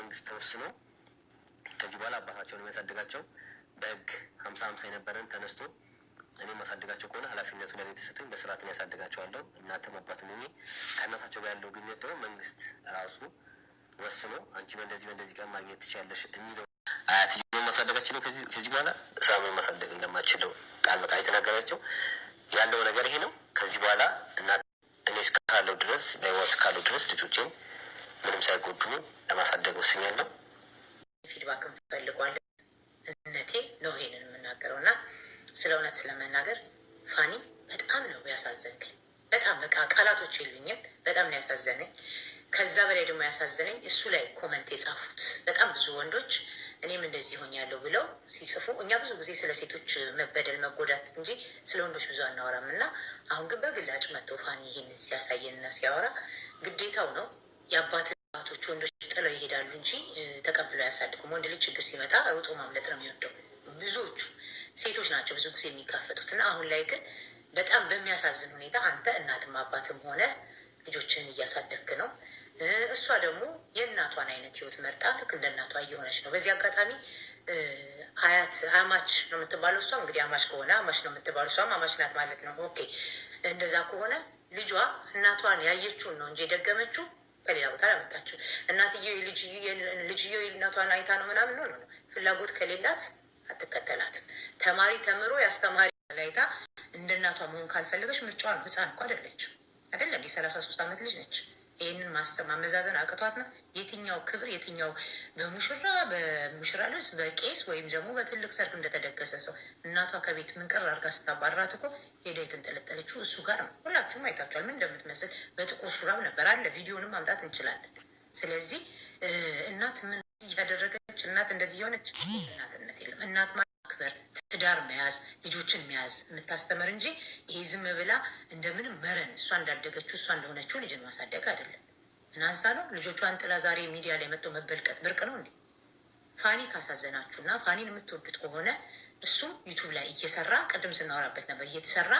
መንግስት ተወስኖ ከዚህ በኋላ አባታቸውን የሚያሳድጋቸው በህግ 50-50 የነበረን ተነስቶ እኔ ማሳድጋቸው ከሆነ ኃላፊነቱ ለኔ ተሰጥቶኝ በስርዓት ነው ያሳድጋቸዋለሁ። እናትም አባትም ሆኜ ከእናታቸው ጋር ያለው ግንኙነት ደግሞ መንግስት ራሱ ወስኖ አንቺ በእንደዚህ ቀን ማግኘት ትችያለሽ የሚለው አያትየውን ማሳደጋችን ነው። ከዚህ በኋላ ሳሙን ማሳደግ እንደማችለው ቃል በቃል የተናገራቸው ያለው ነገር ይሄ ነው። ከዚህ በኋላ እናት እኔ እስካለው ድረስ በህይወት እስካለው ድረስ ልጆቼን ምንም ሳይጎዱ ለማሳደግ ወስኛለሁ። ፊድባክ ፈልጓል እነቴ ነው ይሄንን የምናገረው እና ስለ እውነት ስለመናገር ፋኒ በጣም ነው ያሳዘንከኝ። በጣም በቃ ቃላቶች የሉኝም። በጣም ነው ያሳዘነኝ። ከዛ በላይ ደግሞ ያሳዘነኝ እሱ ላይ ኮመንት የጻፉት በጣም ብዙ ወንዶች እኔም እንደዚህ ሆኛለሁ ብለው ሲጽፉ፣ እኛ ብዙ ጊዜ ስለ ሴቶች መበደል መጎዳት እንጂ ስለ ወንዶች ብዙ አናወራም እና አሁን ግን በግላጭ መጥቶ ፋኒ ይህንን ሲያሳየንና ሲያወራ ግዴታው ነው። የአባቶች ወንዶች ጥለው ይሄዳሉ እንጂ ተቀብለው አያሳድጉም። ወንድ ልጅ ችግር ሲመጣ ሩጦ ማምለጥ ነው የሚወደው። ብዙዎቹ ሴቶች ናቸው ብዙ ጊዜ የሚጋፈጡት እና አሁን ላይ ግን በጣም በሚያሳዝን ሁኔታ አንተ እናትም አባትም ሆነ ልጆችን እያሳደግክ ነው። እሷ ደግሞ የእናቷን አይነት ህይወት መርጣ ልክ እንደ እናቷ እየሆነች ነው። በዚህ አጋጣሚ አያት አማች ነው የምትባለው እሷ እንግዲህ አማች ከሆነ አማች ነው የምትባለው እሷም አማች ናት ማለት ነው። ኦኬ እንደዛ ከሆነ ልጇ እናቷን ያየችውን ነው እንጂ የደገመችው ከሌላ ቦታ ላመጣችው። እናትየው ልጅየው እናቷን አይታ ነው ምናምን ነው። ፍላጎት ከሌላት አትከተላትም። ተማሪ ተምሮ ያስተማሪ ላይታ እንደ እናቷ መሆን ካልፈለገች ምርጫዋ ነው። ህፃን እኮ አይደለችም አይደለም። 33 ዓመት ልጅ ነች። ይህንን ማመዛዘን አቅቷት ነው። የትኛው ክብር የትኛው በሙሽራ ልብስ በቄስ ወይም ደግሞ በትልቅ ሰርግ እንደተደገሰ ሰው እናቷ ከቤት ምንቅር አድርጋ ስታባራት እኮ ሄዳ የተንጠለጠለችው እሱ ጋር ነው። ሁላችሁም አይታችኋል ምን እንደምትመስል በጥቁር ሹራብ ነበር አለ። ቪዲዮንም ማምጣት እንችላለን። ስለዚህ እናት ምን እያደረገች እናት እንደዚህ የሆነች እናትነት የለም። እናት ማክበር፣ ትዳር መያዝ፣ ልጆችን መያዝ የምታስተምር እንጂ ይሄ ዝም ብላ እንደምንም መረን እሷ እንዳደገችው እሷ እንደሆነችው ልጅን ማሳደግ አይደለም። እናንሳ ነው ልጆቿን ጥላ ዛሬ ሚዲያ ላይ መጥቶ መበልቀጥ ብርቅ ነው እንዴ? ፋኒ ካሳዘናችሁ እና ፋኒን የምትወዱት ከሆነ እሱም ዩቱብ ላይ እየሰራ ቅድም ስናወራበት ነበር እየተሰራ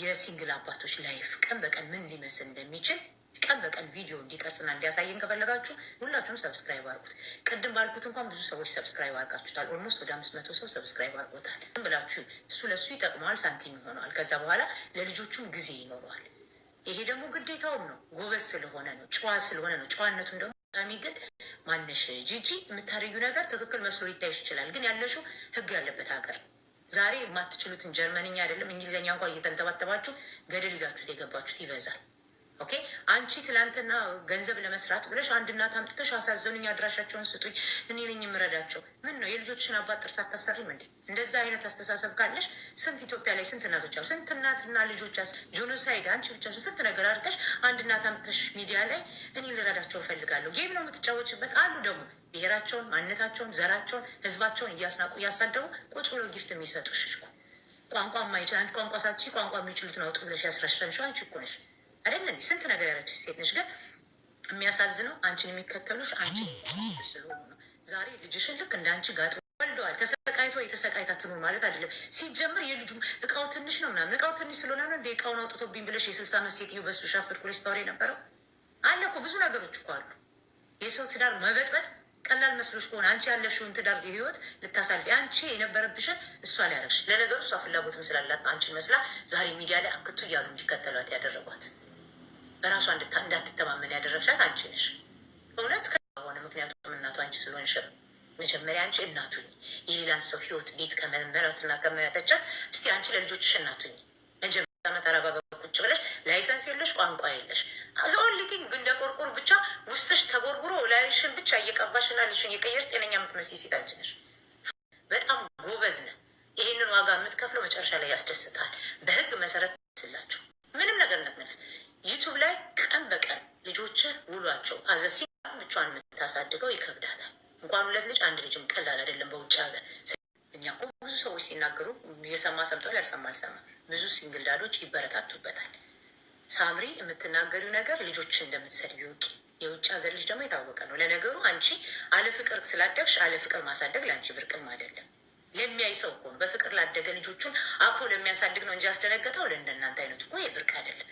የሲንግል አባቶች ላይፍ ቀን በቀን ምን ሊመስል እንደሚችል ቀን በቀን ቪዲዮ እንዲቀርጽና እንዲያሳየን ከፈለጋችሁ ሁላችሁም ሰብስክራይብ አድርጉት። ቅድም ባልኩት እንኳን ብዙ ሰዎች ሰብስክራይብ አድርጋችሁታል። ኦልሞስት ወደ 500 ሰው ሰብስክራይብ አድርጎታል ብላችሁ እሱ ለእሱ ይጠቅመዋል፣ ሳንቲም ይሆነዋል። ከዛ በኋላ ለልጆቹም ጊዜ ይኖረዋል። ይሄ ደግሞ ግዴታውም ነው። ጎበዝ ስለሆነ ነው፣ ጨዋ ስለሆነ ነው። ጨዋነቱም ደግሞ ሚ ግን ማነሽ ጂጂ የምታደርጊው ነገር ትክክል መስሎ ሊታይሽ ይችላል። ግን ያለሽው ህግ ያለበት ሀገር ዛሬ የማትችሉትን ጀርመንኛ አይደለም እንግሊዝኛ እንኳን እየተንተባተባችሁ ገደል ይዛችሁት የገባችሁት ይበዛል። ኦኬ አንቺ ትላንትና ገንዘብ ለመስራት ብለሽ አንድ እናት አምጥተሽ አሳዘኑኝ፣ አድራሻቸውን ስጡኝ፣ እኔ ነኝ የምረዳቸው። ምን ነው የልጆችሽን አባት ጥርስ አታሰሪም እንዴ? እንደዛ አይነት አስተሳሰብ ካለሽ ስንት ኢትዮጵያ ላይ ስንት እናቶች አሉ፣ ስንት እናትና ልጆች ጆኖሳይድ፣ አንቺ ብቻ ስንት ነገር አድርገሽ አንድ እናት አምጥተሽ ሚዲያ ላይ እኔ ልረዳቸው እፈልጋለሁ። ጌም ነው የምትጫወችበት። አሉ ደግሞ ብሔራቸውን፣ ማንነታቸውን፣ ዘራቸውን፣ ህዝባቸውን እያስናቁ እያሳደቡ ቁጭ ብሎ ጊፍት የሚሰጡሽ ቋንቋ ማይችል አንቺ ቋንቋ ሳትቺ ቋንቋ የሚችሉትን አውጡ ብለሽ ያስረሸንሽው አንቺ እኮ ነሽ አይደለም። ስንት ነገር ያደረግሽ ሴት ነሽ። ግን የሚያሳዝነው አንቺን የሚከተሉሽ አንቺ ስለሆኑ ነው። ዛሬ ልጅሽን ልክ እንደ አንቺ ጋጥ ወልደዋል። ተሰቃይቶ የተሰቃይታ ትኑር ማለት አይደለም። ሲጀምር የልጁ እቃው ትንሽ ነው ምናምን እቃው ትንሽ ስለሆነ ነው እንደ እቃውን አውጥቶብኝ ብለሽ የ60 ዓመት ሴትዮ በሱ ሻፍር ኩሌ ስታወሪ የነበረው አለ እኮ። ብዙ ነገሮች እኮ አሉ። የሰው ትዳር መበጥበጥ ቀላል መስሎሽ ከሆነ አንቺ ያለሽውን ትዳር ህይወት ልታሳልፊ አንቺ የነበረብሽን እሷ ላይ ያደረግሽ። ለነገሩ እሷ ፍላጎትም ስላላት አንቺን መስላ ዛሬ ሚዲያ ላይ አንክቱ እያሉ እንዲከተሏት ያደረጓት። በራሷ እንዳትተማመን ያደረግሻት አንቺ ነሽ። እውነት ከሆነ ምክንያቱም እናቱ አንቺ ስለሆንሽ መጀመሪያ አንቺ እናቱኝ የሌላን ሰው ህይወት ቤት ከመመረትና ከመተቸት እስቲ አንቺ ለልጆችሽ እናቱኝ መጀመሪያ መጠረጋጋ ቁጭ ብለሽ ላይሰንስ የለሽ ቋንቋ የለሽ ዘኦንሊቲንግ እንደ ቆርቆር ብቻ ውስጥሽ ተቦርቡሮ ላይሽን ብቻ እየቀባሽና ልሽን የቀየርሽ ጤነኛ የምትመስይ ሴት አንቺ ነሽ። በጣም ጎበዝ ነህ። ይህንን ዋጋ የምትከፍለው መጨረሻ ላይ ያስደስታል። በህግ መሰረት ስላቸው ምንም ነገር ነትመለስ ዩቱብ ላይ ቀን በቀን ልጆች ውሏቸው አዘሲ ብቻዋን የምታሳድገው ይከብዳታል። እንኳን ሁለት ልጅ አንድ ልጅም ቀላል አይደለም በውጭ ሀገር። እኛ እኮ ብዙ ሰዎች ሲናገሩ የሰማ ሰምቷል፣ ያልሰማ አልሰማ። ብዙ ሲንግል ዳዶች ይበረታቱበታል። ሳምሪ የምትናገሪው ነገር ልጆች እንደምትሰድቢ ውቂ። የውጭ ሀገር ልጅ ደግሞ የታወቀ ነው። ለነገሩ አንቺ አለ ፍቅር ስላደግሽ አለ ፍቅር ማሳደግ ለአንቺ ብርቅም አይደለም። ለሚያይ ሰው እኮ በፍቅር ላደገ ልጆቹን አኮ ለሚያሳድግ ነው እንጂ ያስደነገጠው ለእንደናንተ አይነቱ እኮ የብርቅ አይደለም።